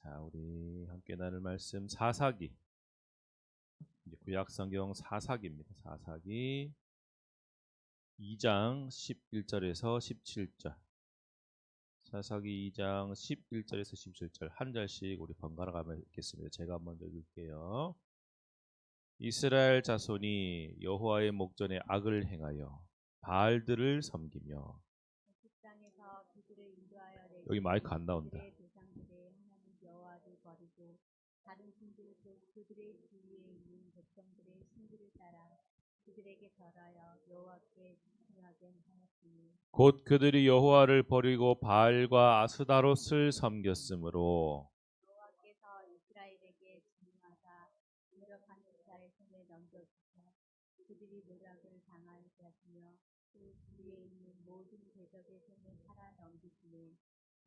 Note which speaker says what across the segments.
Speaker 1: 자, 우리 함께 나눌 말씀 사사기. 이제 구약 성경 사사기입니다. 사사기 2장 11절에서 17절. 사사기 2장 11절에서 17절 한 절씩 우리 번갈아 가며 읽겠습니다. 제가 먼저 읽을게요. 이스라엘 자손이 여호와의 목전에 악을 행하여 바알들을 섬기며. 여기 마이크 안 나온다.
Speaker 2: 다른 신들을 그들의 주위에 있는 백성들의 신들을 따라 그들에게 절하여 여호와께 집중하게 하였으니
Speaker 1: 곧 그들이 여호와를 버리고 바알과 아스다롯을 섬겼으므로
Speaker 2: 여호와께서 이스라엘에게 진노하사 노력하는 자의 손에 넘겨주사 그들이 노력을 당하게 하시며 그 주위에 있는 모든 대적의 손에 팔아 넘기시니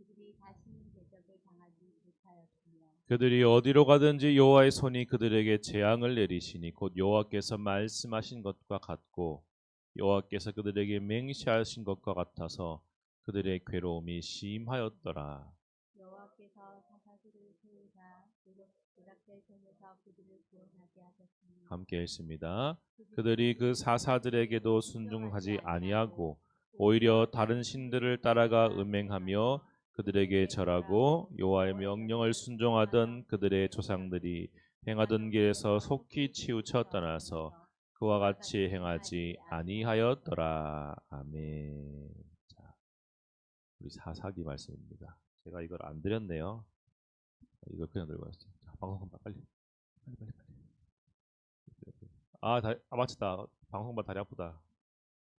Speaker 2: 그들이 다시는 대적을 당하지 못하였으며
Speaker 1: 그들이 어디로 가든지 여호와의 손이 그들에게 재앙을 내리시니 곧 여호와께서 말씀하신 것과 같고 여호와께서 그들에게 맹세하신 것과 같아서 그들의 괴로움이 심하였더라.
Speaker 2: 여호와께서 사사들을 세우사 노략될 손에서 그들을 구원하게 하셨으니
Speaker 1: 함께 읽습니다. 그들이 그 사사들에게도 순종하지 아니하고 오히려 다른 신들을 따라가 음행하며 그들에게 절하고 여호와의 명령을 순종하던 그들의 조상들이 행하던 길에서 속히 치우쳐 떠나서 그와 같이 행하지 아니하였더라. 아멘. 자, 우리 사사기 말씀입니다. 제가 이걸 안 드렸네요. 이걸 그냥 들고 왔어요. 자, 방송 빨리. 맞췄다. 방송반 다리 아프다.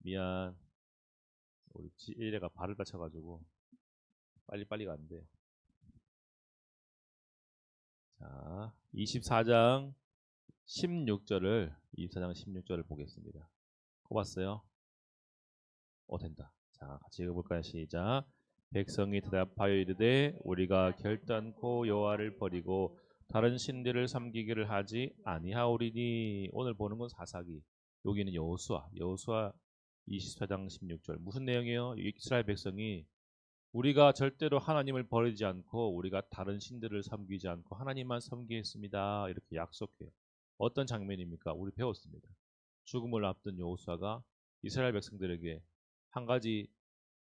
Speaker 1: 미안. 우리 지혜가 발을 다쳐가지고 빨리가 안 돼요. 자, 24장 16절을 보겠습니다. 꼽았어요? 된다. 자, 같이 읽어볼까요? 시작. 백성이 대답하여 이르되 우리가 결단코 여호와를 버리고 다른 신들을 섬기기를 하지 아니하오리니. 오늘 보는 건 사사기. 여기는 여호수아 24장 16절. 무슨 내용이에요? 이스라엘 백성이 우리가 절대로 하나님을 버리지 않고 우리가 다른 신들을 섬기지 않고 하나님만 섬기겠습니다. 이렇게 약속해요. 어떤 장면입니까? 우리 배웠습니다. 죽음을 앞둔 여호수아가 이스라엘 백성들에게 한 가지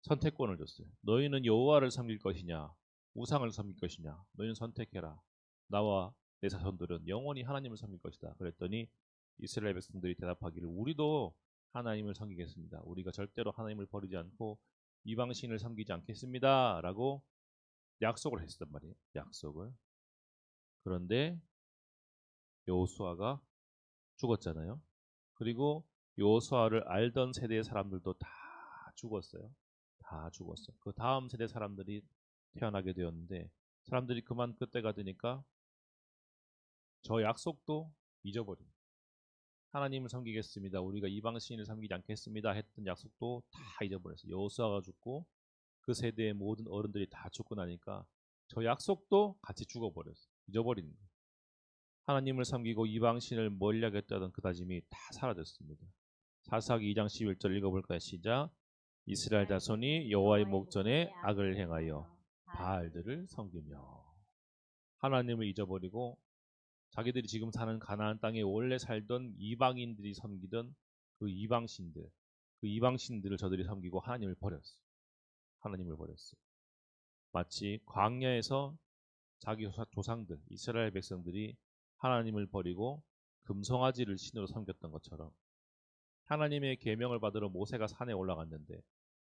Speaker 1: 선택권을 줬어요. 너희는 여호와를 섬길 것이냐 우상을 섬길 것이냐 너희는 선택해라. 나와 내 자손들은 영원히 하나님을 섬길 것이다. 그랬더니 이스라엘 백성들이 대답하기를 우리도 하나님을 섬기겠습니다. 우리가 절대로 하나님을 버리지 않고 이방신을 섬기지 않겠습니다. 라고 약속을 했단 말이에요. 약속을. 그런데 여호수아가 죽었잖아요. 그리고 여호수아를 알던 세대의 사람들도 다 죽었어요. 다 죽었어. 그 다음 세대 사람들이 태어나게 되었는데 사람들이 그때가 되니까 저 약속도 잊어버린. 하나님을 섬기겠습니다. 우리가 이방신을 섬기지 않겠습니다. 했던 약속도 다 잊어버렸어요. 여호수아가 죽고 그 세대의 모든 어른들이 다 죽고 나니까 저 약속도 같이 죽어버렸어요. 잊어버린 거예요. 하나님을 섬기고 이방신을 멀리하겠다던 그 다짐이 다 사라졌습니다. 사사기 2장 11절 읽어볼까요? 시작. 이스라엘 자손이 여호와의 목전에 악을 행하여 바알들을 섬기며. 하나님을 잊어버리고 자기들이 지금 사는 가나안 땅에 원래 살던 이방인들이 섬기던 그 이방신들을 저들이 섬기고 하나님을 버렸어요. 마치 광야에서 자기 조상들 이스라엘 백성들이 하나님을 버리고 금송아지를 신으로 섬겼던 것처럼 하나님의 계명을 받으러 모세가 산에 올라갔는데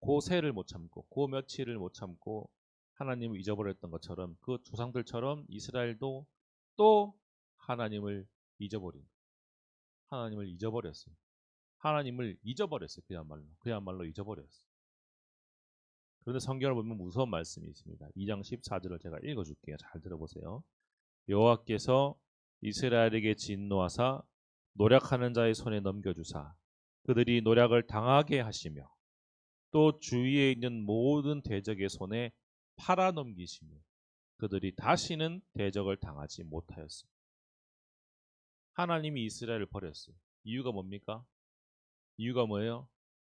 Speaker 1: 그 새를 못 참고 그 며칠을 못 참고 하나님을 잊어버렸던 것처럼 그 조상들처럼 이스라엘도 또 하나님을 잊어버렸어요. 하나님을 잊어버렸어요. 그야말로 잊어버렸어요. 그런데 성경을 보면 무서운 말씀이 있습니다. 2장 14절을 제가 읽어줄게요. 잘 들어보세요. 여호와께서 이스라엘에게 진노하사 노략하는 자의 손에 넘겨주사 그들이 노략을 당하게 하시며 또 주위에 있는 모든 대적의 손에 팔아 넘기시며 그들이 다시는 대적을 당하지 못하였습니다. 하나님이 이스라엘을 버렸어요. 이유가 뭡니까? 이유가 뭐예요?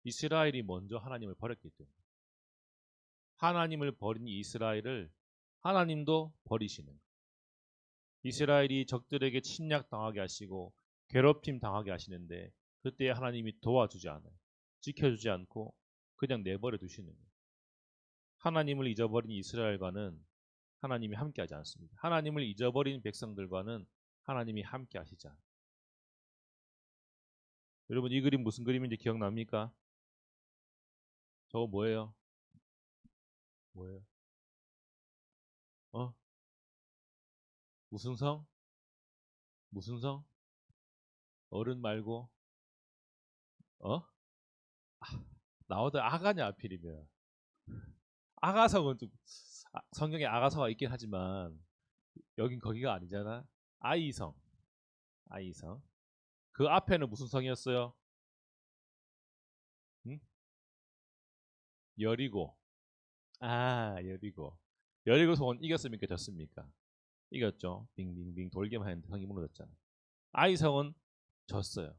Speaker 1: 이스라엘이 먼저 하나님을 버렸기 때문에. 하나님을 버린 이스라엘을 하나님도 버리시는 거예요. 이스라엘이 적들에게 침략당하게 하시고 괴롭힘 당하게 하시는데 그때 하나님이 도와주지 않아요. 지켜주지 않고 그냥 내버려 두시는 거예요. 하나님을 잊어버린 이스라엘과는 하나님이 함께하지 않습니다. 하나님을 잊어버린 백성들과는 하나님이 함께하시지 않아요. 여러분 이 그림 무슨 그림인지 기억납니까? 저거 뭐예요? 뭐예요? 어? 무슨 성? 무슨 성? 어른 말고 어? 나오다 아가냐 하필이면 아가성은 좀 성경에 아가서가 있긴 하지만 여긴 거기가 아니잖아. 아이성. 아이성. 그 앞에는 무슨 성이었어요? 응? 여리고. 아, 여리고. 여리고 성은 이겼습니까? 졌습니까? 이겼죠. 빙빙빙 돌기만 했는데 성이 무너졌잖아. 아이성은 졌어요.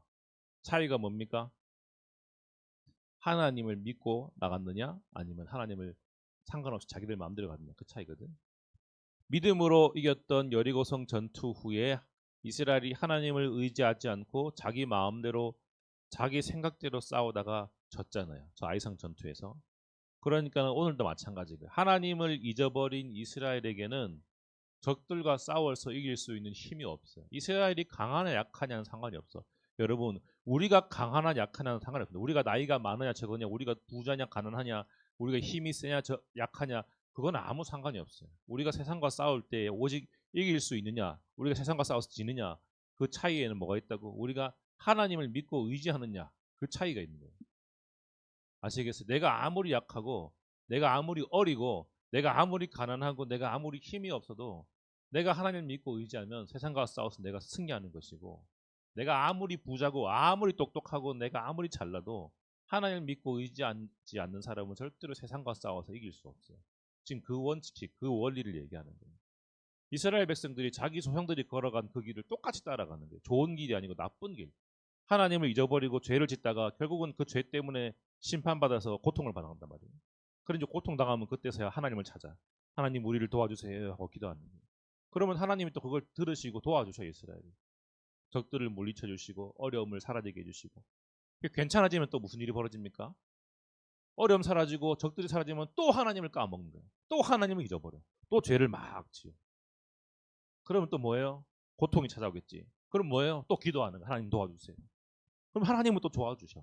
Speaker 1: 차이가 뭡니까? 하나님을 믿고 나갔느냐 아니면 하나님을 상관없이 자기들 마음대로 갔느냐 그 차이거든. 믿음으로 이겼던 여리고성 전투 후에 이스라엘이 하나님을 의지하지 않고 자기 마음대로 자기 생각대로 싸우다가 졌잖아요. 저 아이성 전투에서. 그러니까 오늘도 마찬가지고요. 하나님을 잊어버린 이스라엘에게는 적들과 싸워서 이길 수 있는 힘이 없어요. 이스라엘이 강하냐 약하냐는 상관이 없어. 여러분, 우리가 강하냐 약하냐는 상관이 없어요. 우리가 나이가 많으냐 적으냐, 우리가 부자냐 가난하냐, 우리가 힘이 세냐 약하냐, 그건 아무 상관이 없어요. 우리가 세상과 싸울 때 오직 이길 수 있느냐, 우리가 세상과 싸워서 지느냐, 그 차이에는 뭐가 있다고? 우리가 하나님을 믿고 의지하느냐, 그 차이가 있는 거예요. 아시겠어요? 내가 아무리 약하고, 내가 아무리 어리고, 내가 아무리 가난하고, 내가 아무리 힘이 없어도 내가 하나님을 믿고 의지하면 세상과 싸워서 내가 승리하는 것이고, 내가 아무리 부자고 아무리 똑똑하고 내가 아무리 잘나도 하나님을 믿고 의지하지 않는 사람은 절대로 세상과 싸워서 이길 수 없어요. 지금 그 원칙, 그 원리를 얘기하는 거예요. 이스라엘 백성들이 자기 조상들이 걸어간 그 길을 똑같이 따라가는 거예요. 좋은 길이 아니고 나쁜 길. 하나님을 잊어버리고 죄를 짓다가 결국은 그 죄 때문에 심판받아서 고통을 받는단 말이에요. 그런 이제 고통당하면 그때서야 하나님을 찾아. 하나님 우리를 도와주세요 하고 기도하는 거예요. 그러면 하나님이 또 그걸 들으시고 도와주셔요. 이스라엘이. 적들을 물리쳐 주시고 어려움을 사라지게 해주시고. 괜찮아지면 또 무슨 일이 벌어집니까? 어려움 사라지고 적들이 사라지면 또 하나님을 까먹는 거예요. 또 하나님을 잊어버려. 또 죄를 막 지어. 그러면 또 뭐예요? 고통이 찾아오겠지. 그럼 뭐예요? 또 기도하는 거예요. 하나님 도와주세요. 그럼 하나님은 또 도와주셔.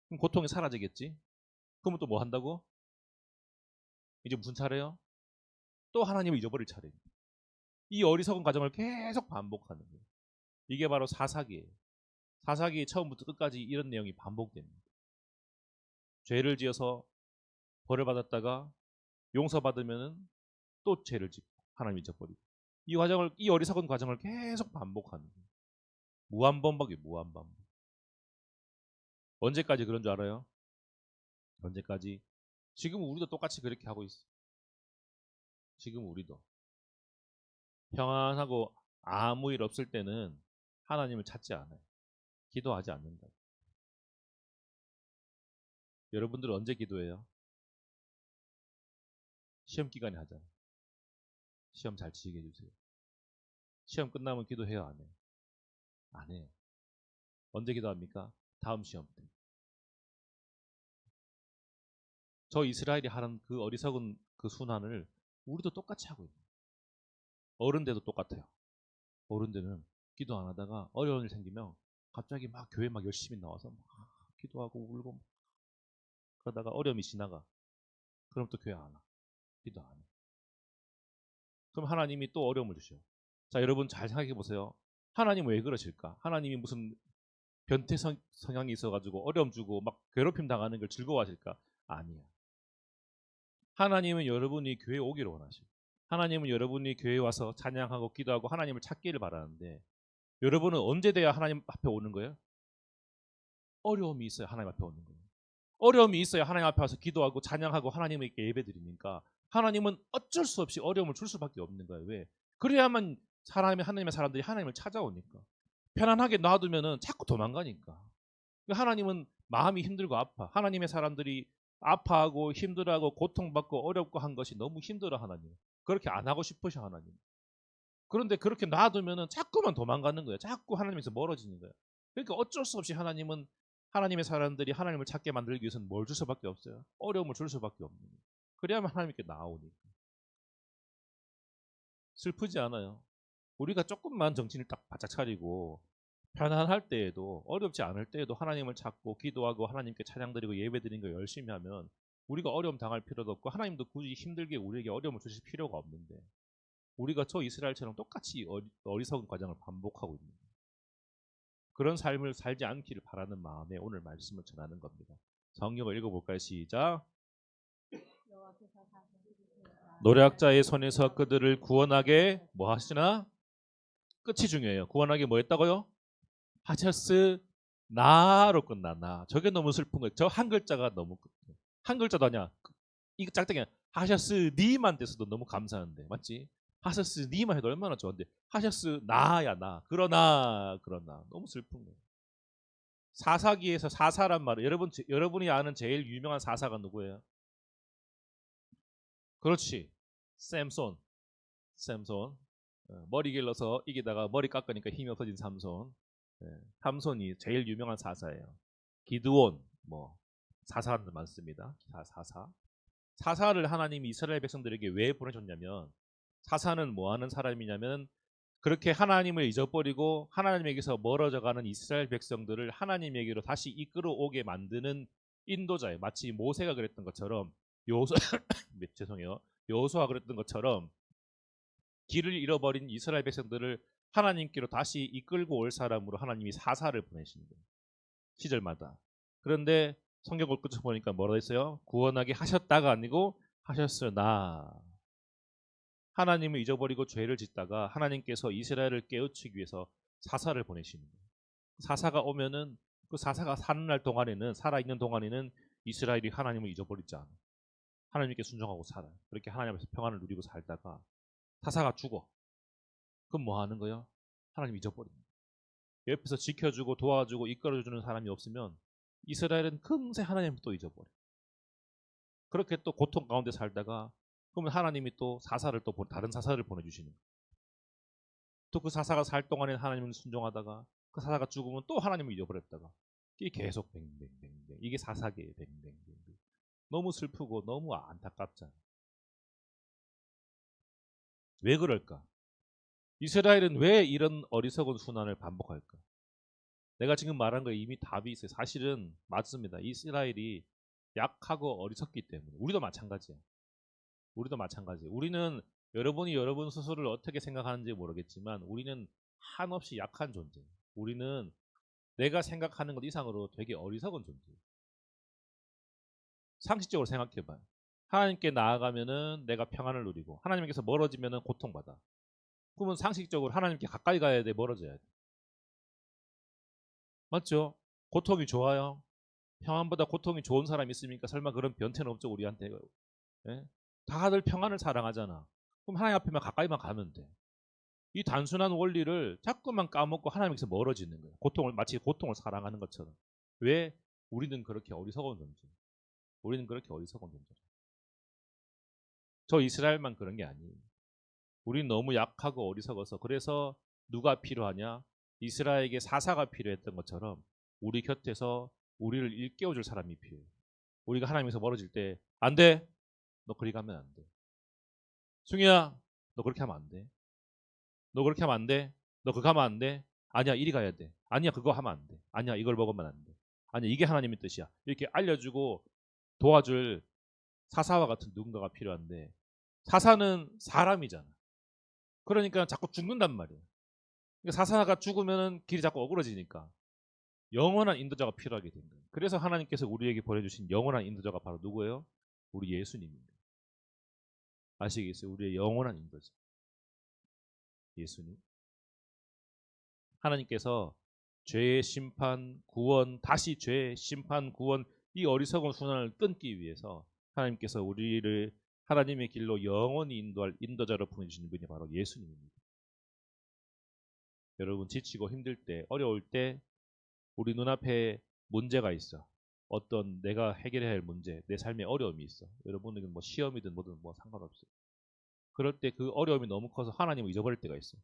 Speaker 1: 그럼 고통이 사라지겠지? 그러면 또 뭐 한다고? 이제 무슨 차례요? 또 하나님을 잊어버릴 차례예요. 이 어리석은 과정을 계속 반복하는 거예요. 이게 바로 사사기예요. 사사기 처음부터 끝까지 이런 내용이 반복됩니다. 죄를 지어서 벌을 받았다가 용서받으면 또 죄를 짓고 하나님 잊어버리고 이 어리석은 과정을 계속 반복하는 거예요. 무한반복이에요. 무한반복. 언제까지 그런 줄 알아요? 언제까지? 지금 우리도 똑같이 그렇게 하고 있어. 지금 우리도 평안하고 아무 일 없을 때는 하나님을 찾지 않아요. 기도하지 않는다. 여러분들 언제 기도해요? 시험 기간에 하잖아요. 시험 잘 치게 해주세요. 시험 끝나면 기도해요? 안 해요? 안 해요. 언제 기도합니까? 다음 시험 때. 저 이스라엘이 하는 그 어리석은 그 순환을 우리도 똑같이 하고 있어요. 어른들도 똑같아요. 어른들은 기도 안 하다가 어려운 일 생기면 갑자기 막 교회 막 열심히 나와서 막 기도하고 울고 그러다가 어려움이 지나가. 그럼 또 교회 안 와. 기도 안 해. 그럼 하나님이 또 어려움을 주셔요. 자, 여러분 잘 생각해 보세요. 하나님 왜 그러실까? 하나님이 무슨 변태 성향이 있어가지고 어려움 주고 막 괴롭힘 당하는 걸 즐거워하실까? 아니야. 하나님은 여러분이 교회에 오기를 원하시고 하나님은 여러분이 교회에 와서 찬양하고 기도하고 하나님을 찾기를 바라는데 여러분은 언제 돼야 하나님 앞에 오는 거예요? 어려움이 있어야 하나님 앞에 오는 거예요. 어려움이 있어야 하나님 앞에 와서 기도하고 찬양하고 하나님에게 예배드리니까 하나님은 어쩔 수 없이 어려움을 줄 수밖에 없는 거예요. 왜? 그래야만 하나님의 사람들이 하나님을 찾아오니까. 편안하게 놔두면은 자꾸 도망가니까. 하나님은 마음이 힘들고 아파. 하나님의 사람들이 아파하고 힘들어하고 고통받고 어렵고 한 것이 너무 힘들어 하나님. 그렇게 안 하고 싶으셔 하나님. 그런데 그렇게 놔두면은 자꾸만 도망가는 거예요. 자꾸 하나님에서 멀어지는 거예요. 그러니까 어쩔 수 없이 하나님은 하나님의 사람들이 하나님을 찾게 만들기 위해서는 뭘 줄 수밖에 없어요. 어려움을 줄 수밖에 없는 거예요. 그래야만 하나님께 나오니까. 슬프지 않아요. 우리가 조금만 정신을 딱 바짝 차리고 편안할 때에도 어렵지 않을 때에도 하나님을 찾고 기도하고 하나님께 찬양드리고 예배드리는 거 열심히 하면 우리가 어려움 당할 필요도 없고 하나님도 굳이 힘들게 우리에게 어려움을 주실 필요가 없는데 우리가 저 이스라엘처럼 똑같이 어리석은 과정을 반복하고 있는 거예요. 그런 삶을 살지 않기를 바라는 마음에 오늘 말씀을 전하는 겁니다. 성경을 읽어볼까요? 시작.
Speaker 2: 여호와께서 다시 이르시니라.
Speaker 1: 노략자의 손에서 그들을 구원하게 뭐 하시나? 끝이 중요해요. 구원하게 뭐 했다고요? 하셨으나로 끝나나. 저게 너무 슬픈 거예요. 저 한 글자가 너무 한 글자도 아니야. 이거 짝짝이야. 하셨으니만 돼서도 너무 감사한데 맞지? 하셨으니만 해도 얼마나 좋은데 하셨으나야 나. 그러나 너무 슬픈 거예요. 사사기에서 사사란 말을 여러분이 아는 제일 유명한 사사가 누구예요? 그렇지. 샘손. 머리 길러서 이기다가 머리 깎으니까 힘이 없어진 삼손. 삼손이 제일 유명한 사사예요. 기드온 뭐 사사는 많습니다. 사사를 하나님이 이스라엘 백성들에게 왜 보내줬냐면 사사는 뭐 하는 사람이냐면 그렇게 하나님을 잊어버리고 하나님에게서 멀어져가는 이스라엘 백성들을 하나님에게로 다시 이끌어오게 만드는 인도자예요. 마치 모세가 그랬던 것처럼 죄송해요. 여호수아가 그랬던 것처럼 길을 잃어버린 이스라엘 백성들을 하나님께로 다시 이끌고 올 사람으로 하나님이 사사를 보내시는 거예요. 시절마다. 그런데 성경 끝을 보니까 뭐라 했어요? 구원하게 하셨다가 아니고 하셨으나. 하나님을 잊어버리고 죄를 짓다가 하나님께서 이스라엘을 깨우치기 위해서 사사를 보내시는 거예요. 사사가 오면은 그 사사가 사는 날 동안에는 살아있는 동안에는 이스라엘이 하나님을 잊어버리지 않아. 하나님께 순종하고 살아요. 그렇게 하나님 앞에서 평안을 누리고 살다가 사사가 죽어. 그럼 뭐 하는 거예요? 하나님 잊어버립니다. 옆에서 지켜주고 도와주고 이끌어주는 사람이 없으면 이스라엘은 금세 하나님을 또 잊어버려. 그렇게 또 고통 가운데 살다가 그러면 하나님이 또 사사를 또 다른 사사를 보내주시는 거예요. 또 그 사사가 살 동안에 하나님을 순종하다가 그 사사가 죽으면 또 하나님을 잊어버렸다가 이게 계속 뱅뱅뱅뱅 이게 사사계예요. 뱅뱅뱅뱅. 너무 슬프고 너무 안타깝잖아요. 왜 그럴까? 이스라엘은 왜 이런 어리석은 순환을 반복할까? 내가 지금 말한 거에 이미 답이 있어요. 사실은 맞습니다. 이스라엘이 약하고 어리석기 때문에 우리도 마찬가지예요. 우리는 여러분이 여러분 스스로를 어떻게 생각하는지 모르겠지만 우리는 한없이 약한 존재예요. 우리는 내가 생각하는 것 이상으로 되게 어리석은 존재예요. 상식적으로 생각해봐요. 하나님께 나아가면은 내가 평안을 누리고 하나님께서 멀어지면은 고통받아. 그러면 상식적으로 하나님께 가까이 가야 돼, 멀어져야 돼. 맞죠? 고통이 좋아요. 평안보다 고통이 좋은 사람이 있습니까? 설마 그런 변태는 없죠 우리한테. 예? 다들 평안을 사랑하잖아. 그럼 하나님 앞에만 가까이만 가면 돼. 이 단순한 원리를 자꾸만 까먹고 하나님께서 멀어지는 거예요. 마치 고통을 사랑하는 것처럼. 왜? 우리는 그렇게 어리석은 존재. 우리는 그렇게 어리석은 존재. 저 이스라엘만 그런 게 아니에요. 우리는 너무 약하고 어리석어서 그래서 누가 필요하냐? 이스라엘에게 사사가 필요했던 것처럼 우리 곁에서 우리를 일깨워줄 사람이 필요해요. 우리가 하나님에서 멀어질 때 안 돼. 너 그리 가면 안 돼. 승희야, 너 그렇게 하면 안 돼. 너 그렇게 하면 안 돼. 너 그거 하면 안 돼. 아니야, 이리 가야 돼. 아니야, 그거 하면 안 돼. 아니야, 이걸 먹으면 안 돼. 아니야, 이게 하나님의 뜻이야. 이렇게 알려주고 도와줄 사사와 같은 누군가가 필요한데 사사는 사람이잖아. 그러니까 자꾸 죽는단 말이에요. 그러니까 사사가 죽으면 길이 자꾸 어그러지니까 영원한 인도자가 필요하게 된 거예요. 그래서 하나님께서 우리에게 보내주신 영원한 인도자가 바로 누구예요? 우리 예수님입니다. 아시겠어요? 우리의 영원한 인도자. 예수님. 하나님께서 죄의 심판, 구원, 다시 죄의 심판, 구원 이 어리석은 순환을 끊기 위해서 하나님께서 우리를 하나님의 길로 영원히 인도할 인도자로 보내주신 분이 바로 예수님입니다. 여러분 지치고 힘들 때, 어려울 때 우리 눈앞에 문제가 있어. 어떤 내가 해결해야 할 문제, 내 삶에 어려움이 있어. 여러분에게는 뭐 시험이든 뭐든 뭐 상관없어요. 그럴 때 그 어려움이 너무 커서 하나님을 잊어버릴 때가 있어.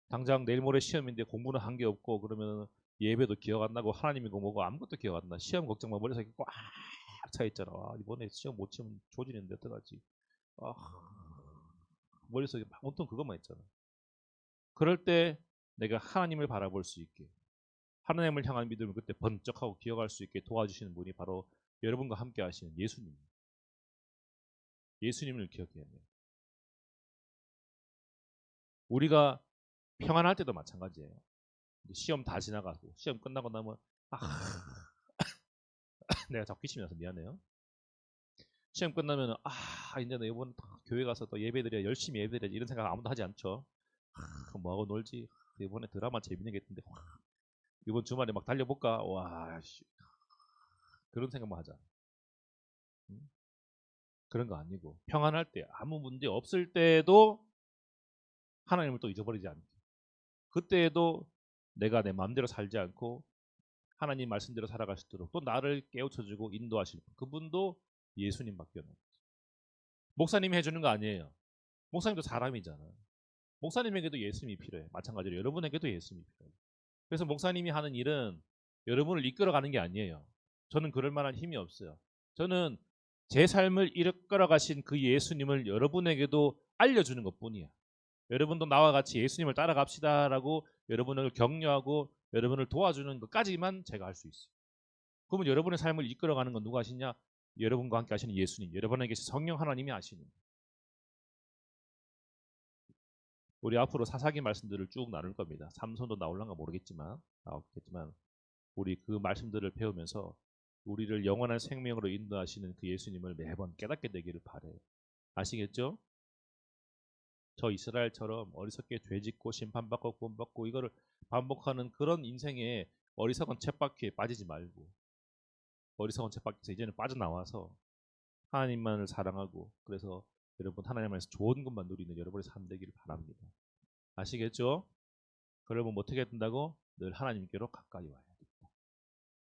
Speaker 1: 당장 내일 모레 시험인데 공부는 한 게 없고 그러면 예배도 기억 안 나고 하나님이고 뭐고 아무것도 기억 안 나. 시험 걱정만 머릿속에 꽉 차 있잖아. 아, 이번에 시험 못 치면 조지는데 어떡하지? 아, 머릿속에 막 온통 그것만 있잖아. 그럴 때 내가 하나님을 바라볼 수 있게 하나님을 향한 믿음을 그때 번쩍하고 기억할 수 있게 도와주시는 분이 바로 여러분과 함께 하시는 예수님. 예수님을 기억해야 돼요. 우리가 평안할 때도 마찬가지예요. 시험 다 지나가고 시험 끝나고 나면 아 내가 자꾸 기침이 나서 미안해요. 시험 끝나면 아 이제 나 이번 교회 가서 또 예배드려 열심히 예배드려야지 이런 생각 아무도 하지 않죠. 뭐하고 놀지? 이번에 드라마 재밌는겠던데 이번 주말에 막 달려볼까? 와 씨. 그런 생각만 하자. 응? 그런 거 아니고 평안할 때 아무 문제 없을 때도 하나님을 또 잊어버리지 않게 그때에도 내가 내 마음대로 살지 않고 하나님 말씀대로 살아갈 수 있도록 또 나를 깨우쳐주고 인도하실 분 그분도 예수님밖에 없는 목사님이 해주는 거 아니에요. 목사님도 사람이잖아요. 목사님에게도 예수님이 필요해. 마찬가지로 여러분에게도 예수님이 필요해요. 그래서 목사님이 하는 일은 여러분을 이끌어가는 게 아니에요. 저는 그럴 만한 힘이 없어요. 저는 제 삶을 이끌어가신 그 예수님을 여러분에게도 알려주는 것뿐이야. 여러분도 나와 같이 예수님을 따라갑시다라고 여러분을 격려하고 여러분을 도와주는 것까지만 제가 할 수 있어요. 그러면 여러분의 삶을 이끌어가는 건 누가 하시냐? 여러분과 함께 하시는 예수님, 여러분에게 성령 하나님이 하시는. 우리 앞으로 사사기 말씀들을 쭉 나눌 겁니다. 삼손도 나올란가 모르겠지만 나오겠지만 우리 그 말씀들을 배우면서 우리를 영원한 생명으로 인도하시는 그 예수님을 매번 깨닫게 되기를 바래요. 아시겠죠? 저 이스라엘처럼 어리석게 죄짓고 심판받고 구원받고 이거를 반복하는 그런 인생에 어리석은 쳇바퀴에 빠지지 말고 어리석은 쳇바퀴에서 이제는 빠져나와서 하나님만을 사랑하고 그래서 여러분 하나님 안에서 좋은 것만 누리는 여러분의 삶 되기를 바랍니다. 아시겠죠? 그러면 어떻게 된다고? 늘 하나님께로 가까이 와야 됩니다.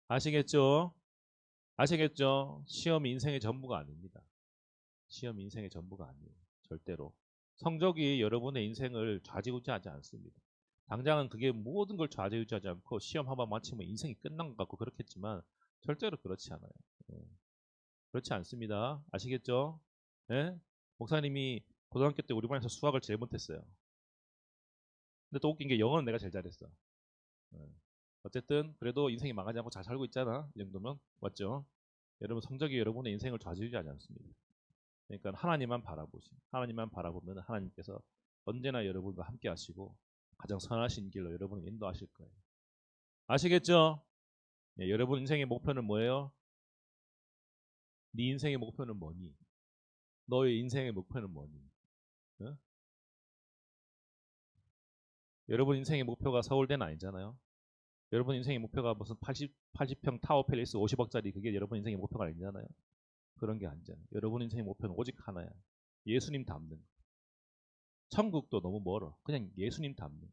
Speaker 1: 아시겠죠? 아시겠죠? 시험이 인생의 전부가 아닙니다. 시험이 인생의 전부가 아니에요. 절대로. 성적이 여러분의 인생을 좌지우지하지 않습니다. 당장은 그게 모든 걸 좌지우지하지 않고 시험 한 번 마치면 인생이 끝난 것 같고 그렇겠지만 절대로 그렇지 않아요. 예. 그렇지 않습니다. 아시겠죠? 예? 목사님이 고등학교 때 우리 반에서 수학을 제일 못했어요. 근데 또 웃긴 게 영어는 내가 제일 잘했어. 예. 어쨌든 그래도 인생이 망하지 않고 잘 살고 있잖아. 이 정도면 맞죠? 여러분 성적이 여러분의 인생을 좌지우지하지 않습니다. 그러니까 하나님만 바라보시. 하나님만 바라보면 하나님께서 언제나 여러분과 함께 하시고 가장 선하신 길로 여러분을 인도하실 거예요. 아시겠죠? 예, 여러분 인생의 목표는 뭐예요? 네 인생의 목표는 뭐니? 너의 인생의 목표는 뭐니? 어? 여러분 인생의 목표가 서울대는 아니잖아요. 여러분 인생의 목표가 무슨 80평 타워 팰리스 50억짜리 그게 여러분 인생의 목표가 아니잖아요. 그런 게 아니잖아요. 여러분 인생의 목표는 오직 하나야. 예수님 닮는 거. 천국도 너무 멀어. 그냥 예수님 닮는 거.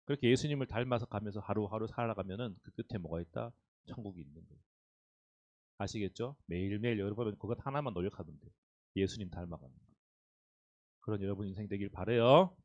Speaker 1: 그렇게 예수님을 닮아서 가면서 하루하루 살아가면은 그 끝에 뭐가 있다? 천국이 있는 거예요. 아시겠죠? 매일매일 여러분은 그것 하나만 노력하면 돼요. 예수님 닮아가는 거. 그런 여러분 인생 되길 바래요.